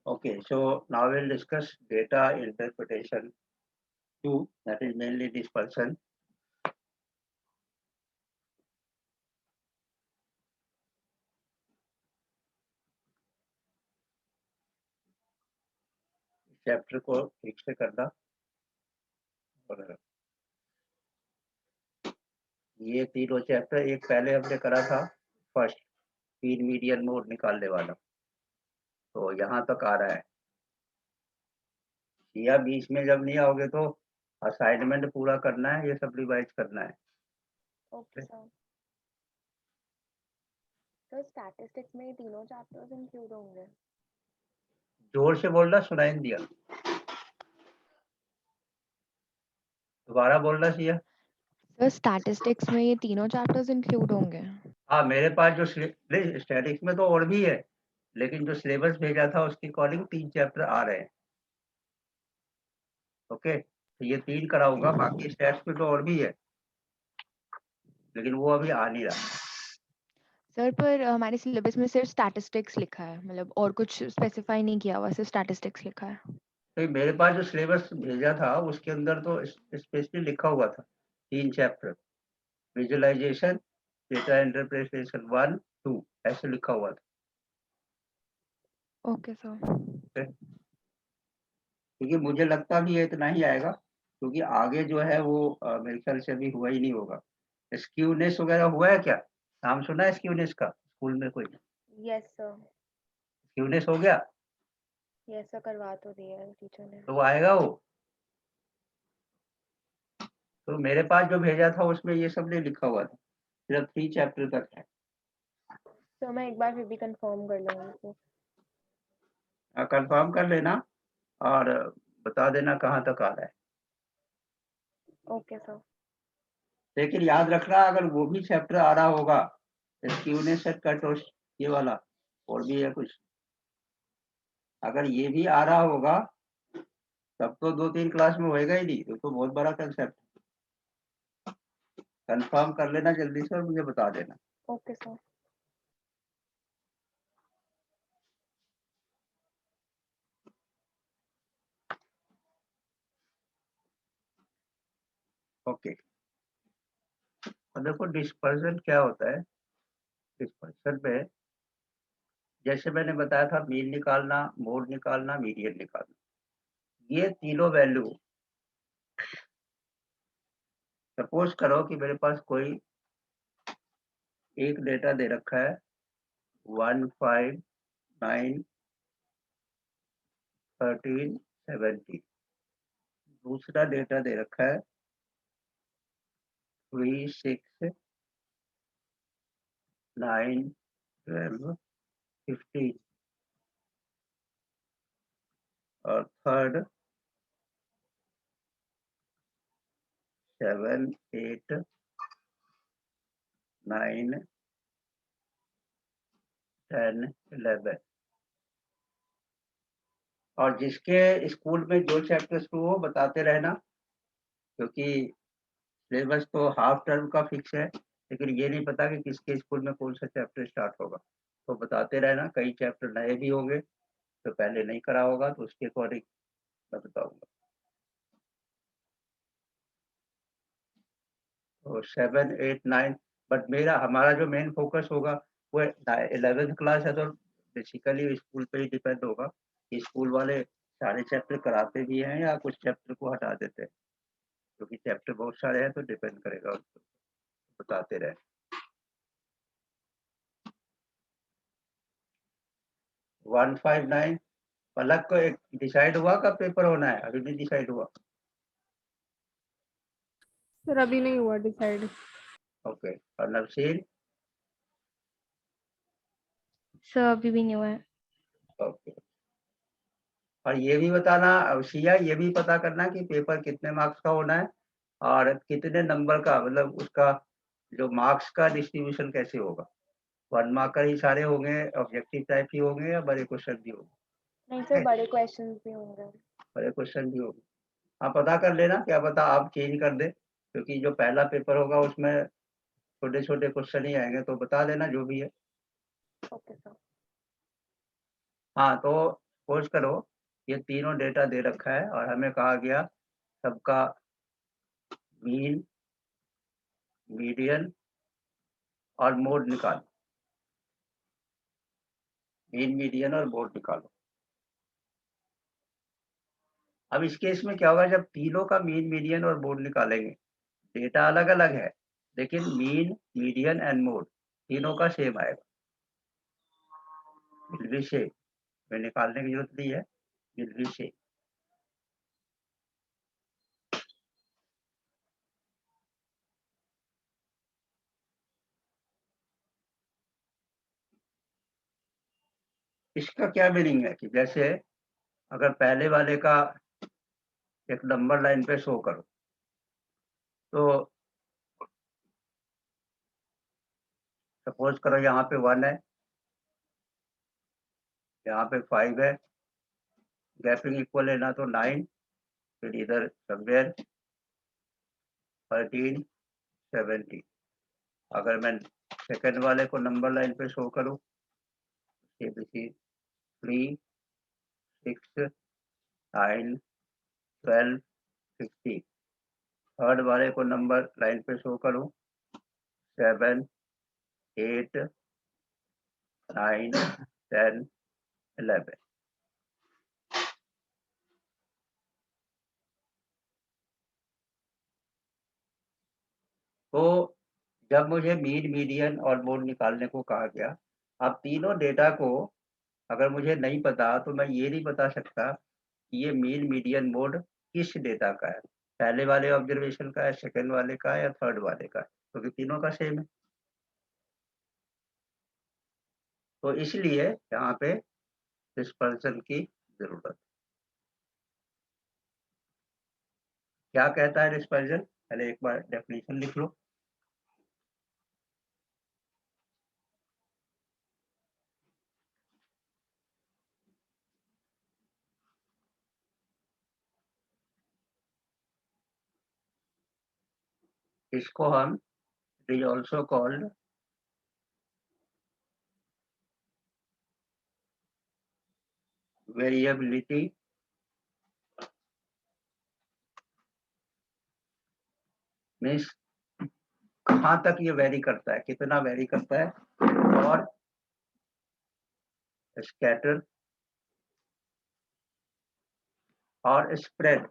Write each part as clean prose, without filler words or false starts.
Okay, so now we'll discuss data interpretation 2, that is mainly dispersion. Chapter को ठीक से करना और ये तीनों चैप्टर एक पहले हमने करा था फर्स्ट तीन मीडियन मोड निकालने वाला, तो यहाँ तक आ रहा है। या बीच में जब नहीं आओगे तो असाइनमेंट पूरा करना है, ये सब रिवाइज करना है। Okay sir. तो स्टैटिस्टिक्स में तीनों चैप्टर्स इंक्लूड होंगे? जोर से बोलना, सुनाई नहीं दिया, दोबारा बोलना चाहिए। सर स्टैटिस्टिक्स में ये तीनों चैप्टर्स इंक्लूड होंगे? हाँ, मेरे पास जो स्टैटिक्स में तो और भी है, लेकिन जो सिलेबस भेजा था उसके अकॉर्डिंग 3 चैप्टर आ रहे हैं। ओके, तो ये 3 कराऊंगा, बाकी स्टैट्स में तो और भी है, लेकिन वो अभी आ नहीं रहा। सर पर हमारे सिलेबस में सिर्फ स्टैटिस्टिक्स लिखा है, मतलब और कुछ स्पेसिफाई नहीं किया हुआ, सिर्फ स्टैटिस्टिक्स लिखा है। तो मेरे पास जो सिलेबस भेजा था उसके अंदर तो स्पेशली लिखा हुआ था 3 चैप्टर, विजुअलाइजेशन, डेटा इंटरप्रिटेशन 1, 2 ऐसे लिखा हुआ था। Okay sir. क्योंकि मुझे लगता भी है इतना ही आएगा, क्योंकि आगे जो है वो मेरे ख्याल से अभी हुआ ही नहीं होगा। स्क्यूनेस वगैरह हुआ है क्या? नाम सुना है स्क्यूनेस का स्कूल में कोई? Yes sir. स्क्यूनेस हो गया यस सर, करवा तो दिया है टीचर ने। तो वो आएगा वो। तो मेरे पास जो भेजा था उसमें ये सब नहीं लिखा हुआ था, सिर्फ 3 चैप्टर तक है। तो मैं एक बार फिर भी कंफर्म कर लूँगी सर। कंफर्म कर लेना और बता देना कहाँ तक आ रहा है। Okay sir. लेकिन याद रखना, अगर वो भी चैप्टर आ रहा होगा स्क्यूनेस सेट कट और ये वाला और भी है कुछ, अगर ये भी आ रहा होगा तब तो 2-3 क्लास में होएगा ही नहीं, तो बहुत बड़ा कंसेप्ट। कंफर्म कर लेना जल्दी से और मुझे बता देना। Okay sir. ओके, और देखो डिस्पर्सन क्या होता है। डिस्पर्सन में जैसे मैंने बताया था, मीन निकालना, मोड निकालना, मीडियन निकालना, ये तीनों वैल्यू। सपोज करो कि मेरे पास कोई एक डेटा दे रखा है 159 13 70, दूसरा डेटा दे रखा है 3 6 9 12 15, और थर्ड 7 8 9 10 11। और जिसके स्कूल में जो चैप्टर शुरू हो बताते रहना, क्योंकि सिलेबस तो हाफ टर्म का फिक्स है, लेकिन ये नहीं पता कि किसके स्कूल में कौन सा चैप्टर स्टार्ट होगा। तो बताते रहना, कई चैप्टर नए भी होंगे तो पहले नहीं करा होगा, तो उसके अकॉर्डिंग मैं बताऊंगा। तो 7 8 9, बट हमारा जो मेन फोकस होगा वो 11th क्लास है, तो बेसिकली स्कूल पे ही डिपेंड होगा कि स्कूल वाले सारे चैप्टर कराते भी हैं या कुछ चैप्टर को हटा देते हैं, क्योंकि चैप्टर बहुत सारे हैं तो डिपेंड करेगा उस पर, बताते रहे। 159 पलक को एक डिसाइड हुआ कब पेपर होना है? अभी नहीं डिसाइड हुआ? सर अभी नहीं हुआ डिसाइड। ओके, और नवसीन? सर अभी भी नहीं हुआ है। ओके, और ये भी बताना शिया, ये भी पता करना कि पेपर कितने मार्क्स का होना है और कितने नंबर का, मतलब उसका जो मार्क्स का डिस्ट्रीब्यूशन कैसे होगा। 1 मार्कर ही सारे होंगे, ऑब्जेक्टिव टाइप ही होंगे या बड़े क्वेश्चन भी होंगे? नहीं सर, बड़े क्वेश्चंस भी होंगे। बड़े क्वेश्चन भी होंगे। हाँ, पता कर लेना, क्या पता आप चेंज कर दे, क्योंकि जो पहला पेपर होगा उसमें छोटे छोटे क्वेश्चन ही आएंगे, तो बता देना जो भी है। Okay sir. हाँ, तो सपोज करो ये तीनों डेटा दे रखा है और हमें कहा गया सबका मीन, मीडियन और मोड निकालो। मीन, मीडियन और मोड निकालो। अब इस केस में क्या होगा, जब तीनों का मीन, मीडियन और मोड निकालेंगे, डेटा अलग अलग है लेकिन मीन, मीडियन एंड मोड तीनों का सेम आएगा, विल बी सेम। में निकालने की जरूरत नहीं है, विल बी सेम। इसका क्या मीनिंग है कि जैसे अगर पहले वाले का एक नंबर लाइन पे शो करो तो सपोज करो यहाँ पे 1 है, यहाँ पे 5 है, गैपिंग इक्वल लेना तो 9, फिर इधर समवेयर 13, 17। अगर मैं सेकंड वाले को नंबर लाइन पे शो करूँ, ABC 3, 6, 9, 12, 15। थर्ड वाले को नंबर लाइन पे शो करूँ, 7, 8, 9, 10, 11। तो जब मुझे मीन, मीडियन और मोड निकालने को कहा गया, अब तीनों डेटा को अगर मुझे नहीं पता तो मैं ये नहीं बता सकता कि ये मीन, मीडियन, मोड किस डेटा का है, पहले वाले ऑब्जर्वेशन का है, सेकंड वाले का है या थर्ड वाले का है, क्योंकि तीनों का सेम है। तो इसलिए यहाँ पे डिस्पर्सन की जरूरत। क्या कहता है डिस्पर्जन, पहले एक बार डेफिनेशन लिख लो। इसको हम it is also called variability means कहाँ तक ये वेरी करता है, कितना वेरी करता है, और स्कैटर और स्प्रेड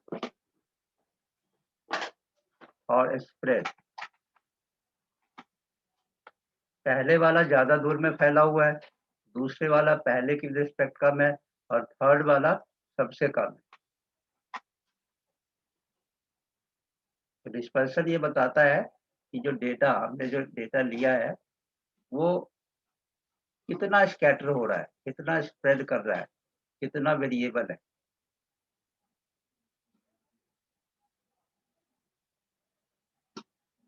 पहले वाला ज्यादा दूर में फैला हुआ है, दूसरे वाला पहले की रिस्पेक्ट कम है और थर्ड वाला सबसे कम है। तो डिस्पर्सन ये बताता है कि जो डेटा हमने जो डेटा लिया है वो कितना स्कैटर हो रहा है, कितना स्प्रेड कर रहा है, कितना वेरिएबल है।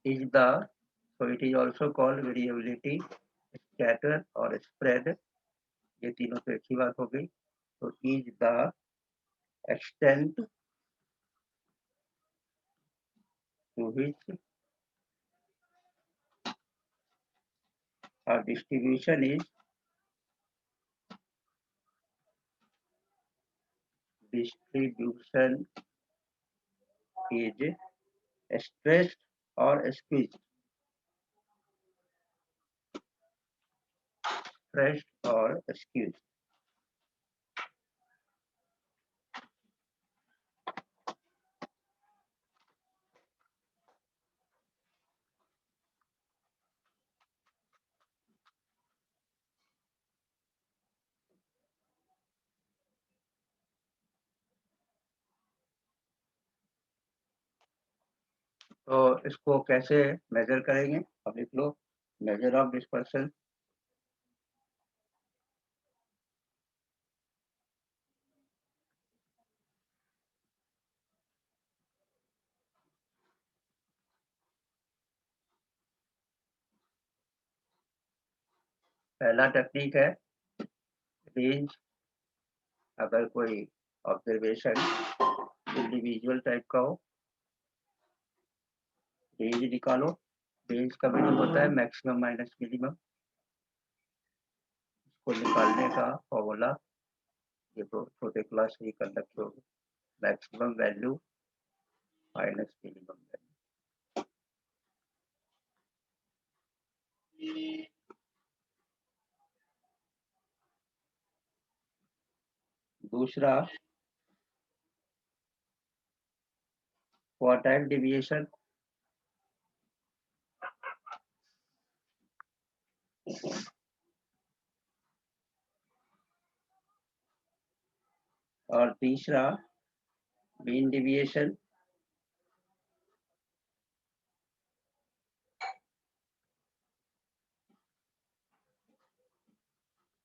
Is the so it is also called variability, scatter और स्प्रेड, ये तीनों तो एक ही बात हो गई। तो is the extent to which our distribution is stressed or squeezed, stressed or squeezed। तो इसको कैसे मेजर करेंगे, अब लिख लो मेजर ऑफ डिस्पर्सन। पहला टेक्निक है रेंज। अगर कोई ऑब्जर्वेशन इंडिविजुअल टाइप का हो, रेंज निकालो। रेंज का मीनिंग होता है मैक्सिमम माइनस मिनिमम। इसको निकालने का फॉर्मूला ये तो छोटे क्लास से ही कर रखे होगे। Maximum value minus minimum value. दूसरा क्वार्टाइल डिविएशन, और तीसरा मीन डिविएशन,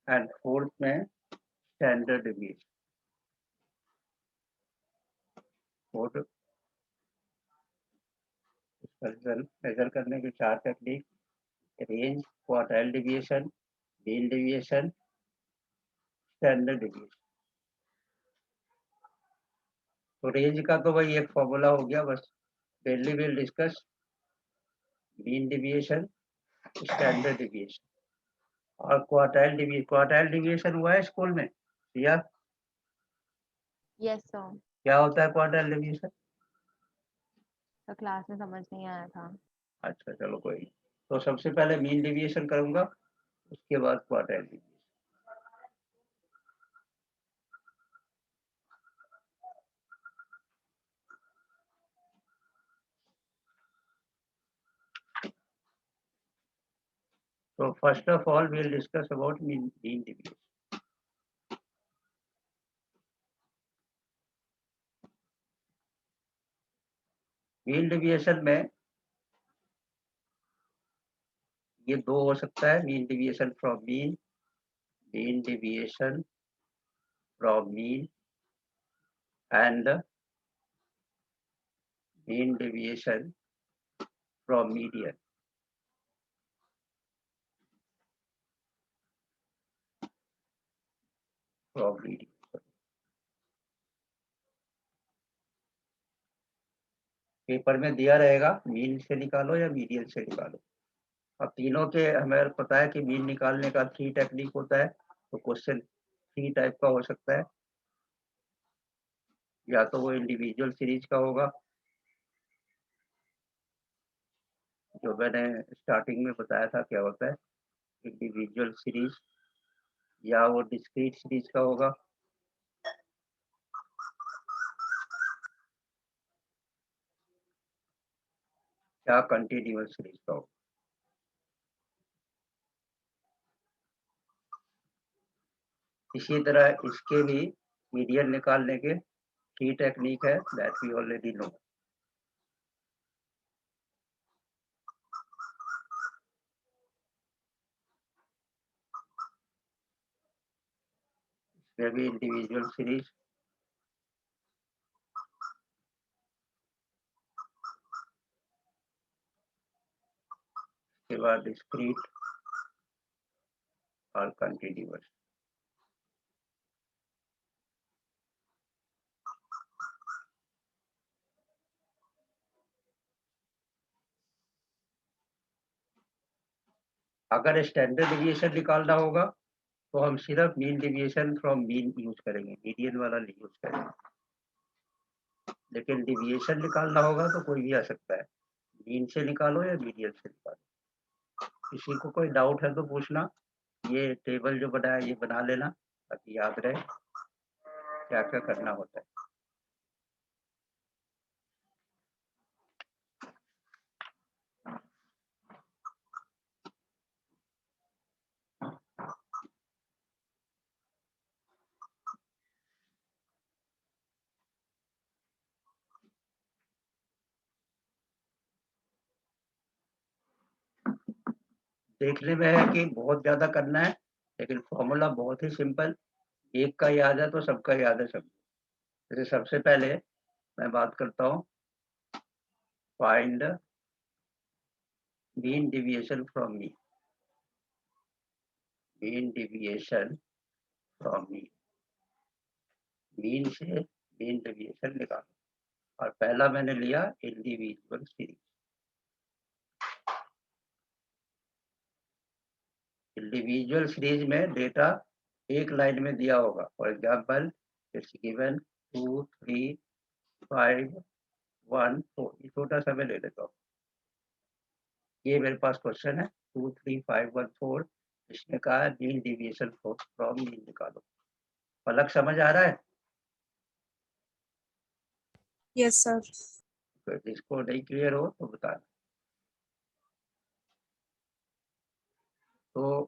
एंड फोर्थ में स्टैंडर्ड डिविएशन। फोर्थ मेजर करने के 4 technique: range, quartile deviation, mean deviation, standard deviation. तो रेंज का तो वही एक फॉर्मूला हो गया बस। Daily will discuss mean deviation, standard deviation और क्वार्टाइल डिविएशन। क्वार्टाइल डिविएशन हुआ है स्कूल में या यस सर, क्या होता है क्वार्टाइल डिविएशन? तो क्लास में समझ नहीं आया था। अच्छा चलो कोई नहीं। तो सबसे पहले मीन डिविएशन करूंगा, उसके बाद quartile deviation. So first of all, we will discuss about mean deviation. Mean deviation में ये दो हो सकता है: mean deviation from mean, mean deviation from mean and mean deviation from median. From median paper में दिया रहेगा मीन से निकालो या मीडियन से निकालो। अब तीनों के हमें पता है कि मीन निकालने का 3 टेक्निक होता है। तो क्वेश्चन 3 टाइप का हो सकता है। या तो वो इंडिविजुअल सीरीज का होगा जो मैंने स्टार्टिंग में बताया था क्या होता है इंडिविजुअल सीरीज, या वो डिस्क्रीट सीरीज का होगा, या कंटिन्यूअस सीरीज का होगा। इसी तरह इसके भी मीडियन निकालने के 3 टेक्निक है दैट वी ऑलरेडी नो। इसमें भी इंडिविजुअल सीरीज, के बाद डिस्क्रीट और कंटिन्यूअस। अगर स्टैंडर्ड डिविएशन निकालना होगा तो हम सिर्फ mean deviation from mean use करेंगे, मीडियन वाला नहीं यूज करेंगे। लेकिन डिविएशन निकालना होगा तो कोई भी आ सकता है, मीन से निकालो या मीडियन से निकालो। किसी को कोई डाउट है तो पूछना। ये टेबल जो बनाया ये बना लेना ताकि याद रहे क्या क्या करना होता है। देखने में है कि बहुत ज्यादा करना है, लेकिन फॉर्मूला बहुत ही सिंपल। एक का याद है तो सबका याद है सब। जैसे सबसे पहले मैं बात करता हूँ find mean deviation from mean, mean deviation from mean, mean से मीन डिविएशन निकालो। और पहला मैंने लिया इंडिविजुअल सीरीज। इंडिविजुअल सीरीज में डेटा एक लाइन में दिया होगा। फॉर एग्जाम्पल इट्स गिवन 2 3 5 1 4, ये छोटा सा मैं ले लेता हूँ। ये मेरे पास क्वेश्चन है 2 3 5 1 4, इसने कहा मीन डिविएशन फ्रॉम मीन निकालो। पलक समझ आ रहा है? Yes, sir. तो जिसको नहीं क्लियर हो तो बताना। तो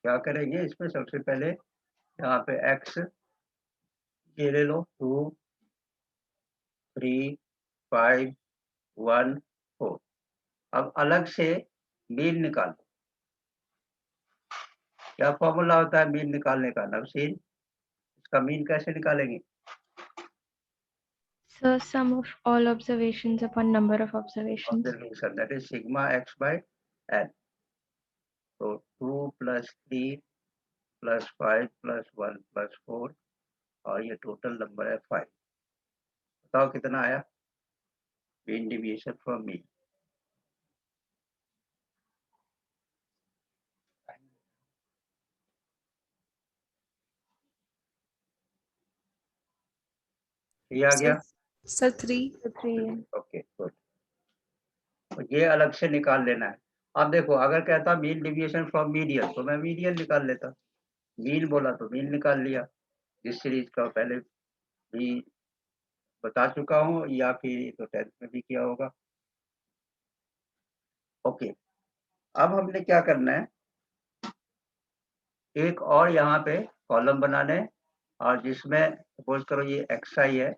क्या करेंगे इसमें, सबसे पहले यहाँ पे x ये ले लो 2 3 5 1 4। अब अलग से मीन निकालो। क्या फॉर्मूला होता है मीन निकालने का नवसीन? इसका मीन कैसे निकालेंगे? So sum of all observations upon number of observations. Observation, that is sigma x by n। तो 2 + 3 + 5 + 1 + 4 और ये टोटल नंबर है 5। बताओ कितना आया मीन डिविएशन फ्रॉम मीन? ये आ गया। Sir, 3. So 3. Okay good. तो ये अलग से निकाल लेना है। अब देखो अगर कहता मीन डिविएशन फ्रॉम मीडियन तो मैं मीडियन निकाल लेता। मीन बोला तो मीन निकाल लिया। जिस सीरीज का पहले भी बता चुका हूँ या फिर तो 10th में भी किया होगा। ओके, अब हमने क्या करना है, एक और यहाँ पे कॉलम बनाने हैं और जिसमें सपोज करो ये xi है,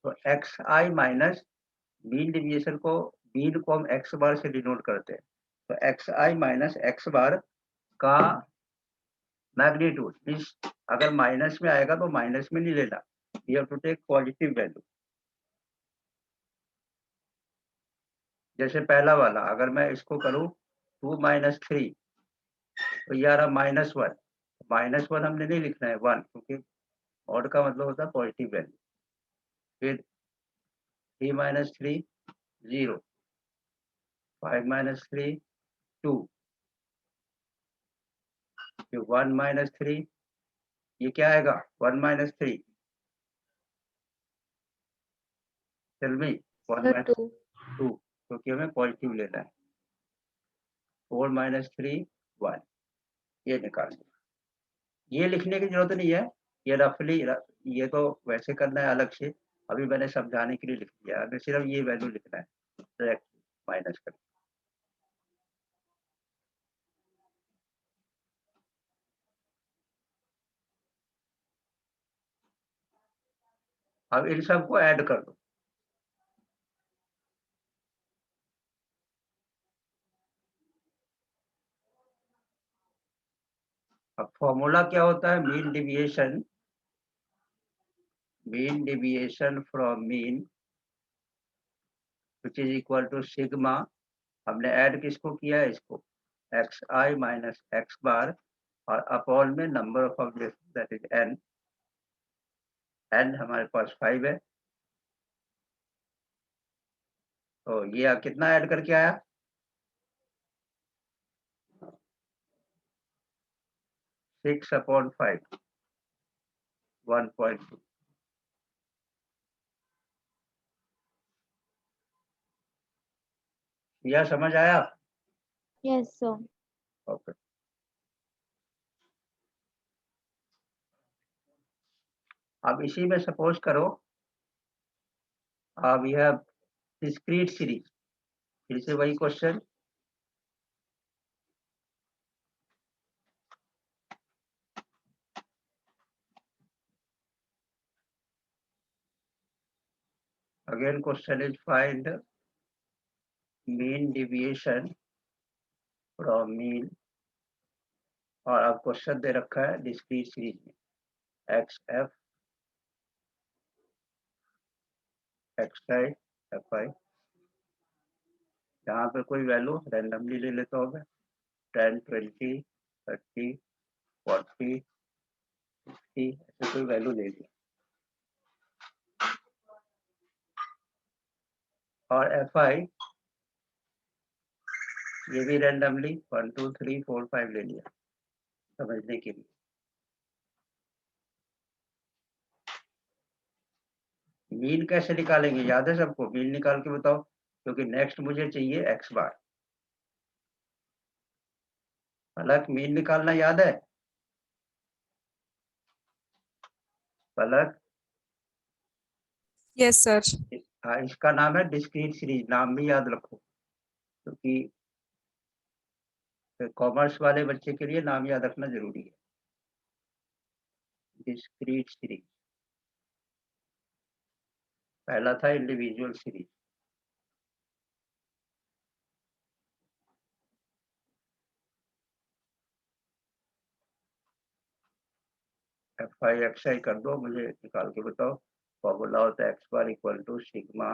तो xi माइनस मीन डिविएशन को, मीन को हम x बार से डिनोट करते हैं। तो xi माइनस x बार का मैग्नीट्यूड मीन्स अगर माइनस में आएगा तो माइनस में नहीं लेना, you have to take positive value. जैसे पहला वाला अगर मैं इसको करूँ 2 - 3 तो ये आ रहा -1। -1 हमने नहीं लिखना है 1, क्योंकि ऑड का मतलब होता है पॉजिटिव वैल्यू। फिर 3 - 3 0, 5 - 3 2, फिर 1 - 3 ये क्या आएगा 1 - 3 टेल मी 1 So - 2. 2, क्योंकि हमें पॉजिटिव लेना है। 4 - 3 1, ये निकाल लिया। ये लिखने की जरूरत नहीं है, ये रफली ये तो वैसे करना है अलग से, अभी मैंने समझाने के लिए लिख दिया। हमें सिर्फ ये वैल्यू लिखना है डायरेक्ट माइनस कर। अब इन सबको ऐड कर दो। अब फॉर्मूला क्या होता है mean deviation, mean deviation from mean which is equal to sigma. हमने ऐड किसको किया है, इसको xi माइनस x बार और अपॉन में number of object that is n। n हमारे पास 5 है, तो ये कितना ऐड करके आया 6/5 1.2। यह समझ आया? Yes, sir. ओके, अब इसी में सपोज करो अब यह डिस्क्रीट सीरीज, फिर से वही question. Again question is find mean deviation from mean, और अब क्वेश्चन दे रखा है डिस्क्रीट सीरीज में xf xi fi। यहाँ पे कोई वैल्यू रैंडमली ले लेता हूँ मैं, 10 20 30 40 60 ऐसे कोई वैल्यू ले लिया। और fi ये भी रैंडमली 1 2 3 4 5 ले लिया। समझने के लिए। मीन कैसे निकालेंगे, याद है सबको? मीन निकाल के बताओ, क्योंकि नेक्स्ट मुझे चाहिए एक्स बार। पलक, मीन निकालना याद है? पलक, Yes, sir. हाँ, इसका नाम है डिस्क्रीट सीरीज, नाम भी याद रखो, क्योंकि कॉमर्स वाले बच्चे के लिए नाम याद रखना जरूरी है। डिस्क्रीट सीरीज, पहला था individual series. F I X I कर दो, मुझे निकाल के बताओ। फॉर्मूला होता है X bar equal to sigma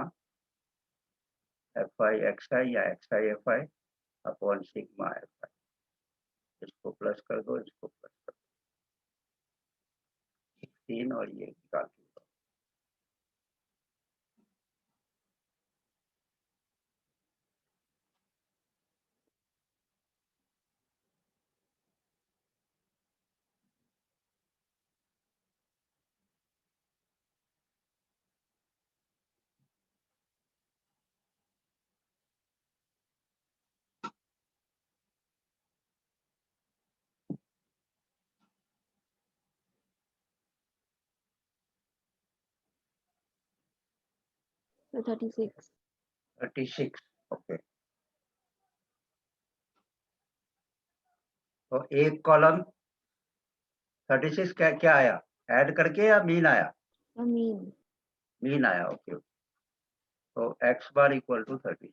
F I X I या X I F I upon sigma F I. इसको प्लस कर दो, इसको प्लस कर दो, 3 और ये निकाल के बताओ। So 36. 36, ओके। तो एक कॉलम 36 क्या क्या आया, ऐड करके या मीन आया? I mean, मीन आया, ओके। तो एक्स बार इक्वल टू 36।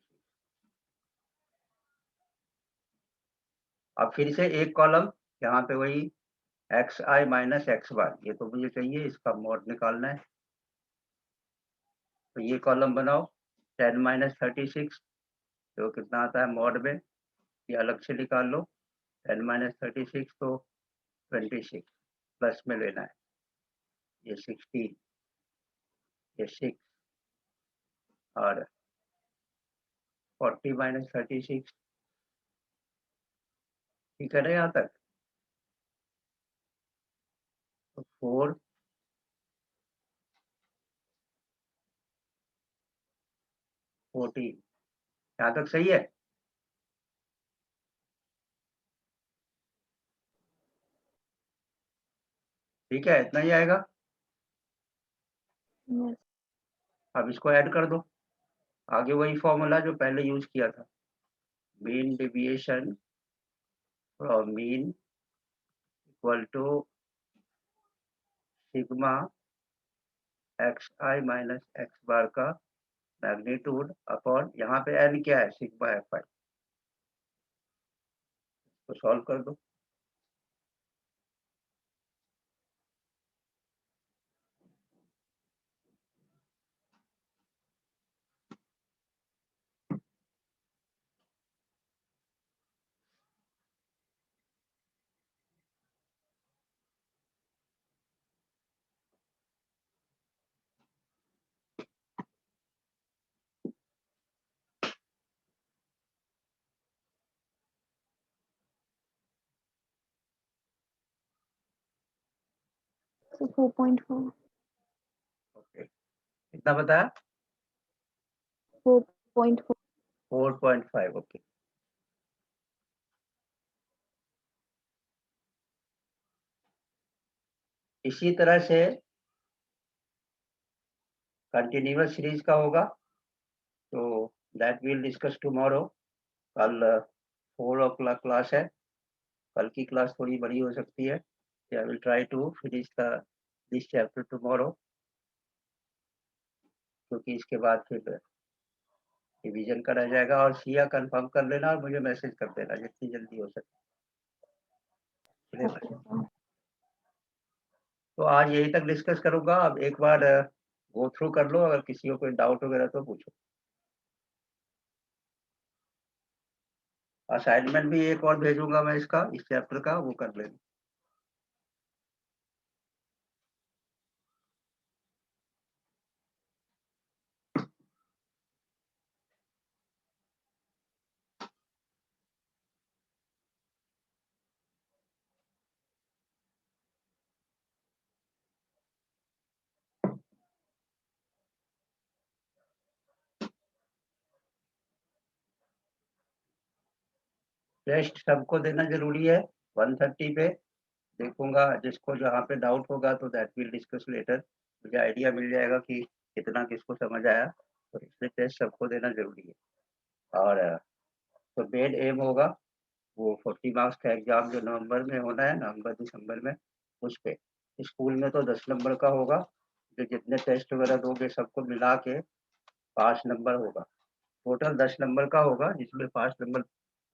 अब फिर से एक कॉलम, यहाँ पे वही एक्स आई माइनस एक्स बार, ये तो मुझे चाहिए, इसका मॉड निकालना है। तो ये कॉलम बनाओ, 10 माइनस 36, तो कितना आता है मॉड में, ये अलग से निकाल लो। 10 माइनस 36 तो 26, प्लस में लेना है, ये 16, ये 6 और 40 माइनस 36, ठीक है ना यहाँ तक? तो 4 14, यहाँ तक सही है? ठीक है, इतना ही आएगा। yes. अब इसको ऐड कर दो, आगे वही फॉर्मूला जो पहले यूज किया था, mean deviation from mean equal to sigma X I minus X bar का मैग्नीट्यूड अपॉन, यहाँ पे एन क्या है, सिग्मा एफ आई। तो सॉल्व कर दो। So 4.4. ओके, कितना बताया? 4.4. 4.5, ओके। इसी तरह से कंटिन्यूअस सीरीज का होगा, तो दैट विल डिस्कस टुमारो। कल 4 o'clock क्लास है, कल की क्लास थोड़ी बड़ी हो सकती है। I will try to finish this chapter tomorrow, क्योंकि इसके बाद फिर रिवीजन का रह जाएगा। और सिया कंफर्म कर लेना और मुझे मैसेज कर देना जितनी जल्दी हो सके। Okay, sir. तो आज यही तक डिस्कस करूंगा। अब एक बार गो थ्रू कर लो, अगर किसी को कोई डाउट वगैरह तो पूछो। असाइनमेंट भी एक और भेजूंगा मैं इसका, इस चैप्टर का, वो कर लेना। टेस्ट सबको देना ज़रूरी है। 1:30 पे देखूँगा, जिसको जहाँ पे डाउट होगा तो दैट विल डिस्कस लेटर। मुझे आइडिया मिल जाएगा कि कितना किसको समझ आया, तो इसलिए टेस्ट सबको देना ज़रूरी है। और तो मेन एम होगा वो 40 मार्क्स का एग्ज़ाम जो नवंबर में होना है, नवंबर-दिसंबर में, उस पे। स्कूल में तो 10 नंबर का होगा, जो जितने टेस्ट वगैरह दोगे सबको मिला के 5 नंबर होगा। टोटल 10 नंबर का होगा, जिसमें 5 नंबर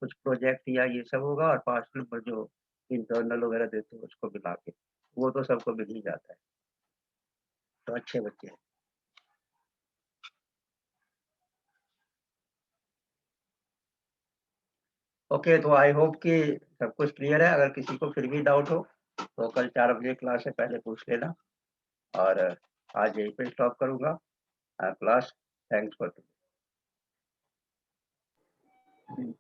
कुछ प्रोजेक्ट या ये सब होगा और 5 नंबर जो इंटरनल वगैरह देते हैं उसको मिला के, वो तो सबको मिल ही जाता है। तो अच्छे बच्चे हैं। ओके, तो आई होप कि सब कुछ क्लियर है। अगर किसी को फिर भी डाउट हो, तो कल 4 बजे क्लास है, पहले पूछ लेना। और आज यहीं पे स्टॉप करूँगा क्लास। Thanks for Thank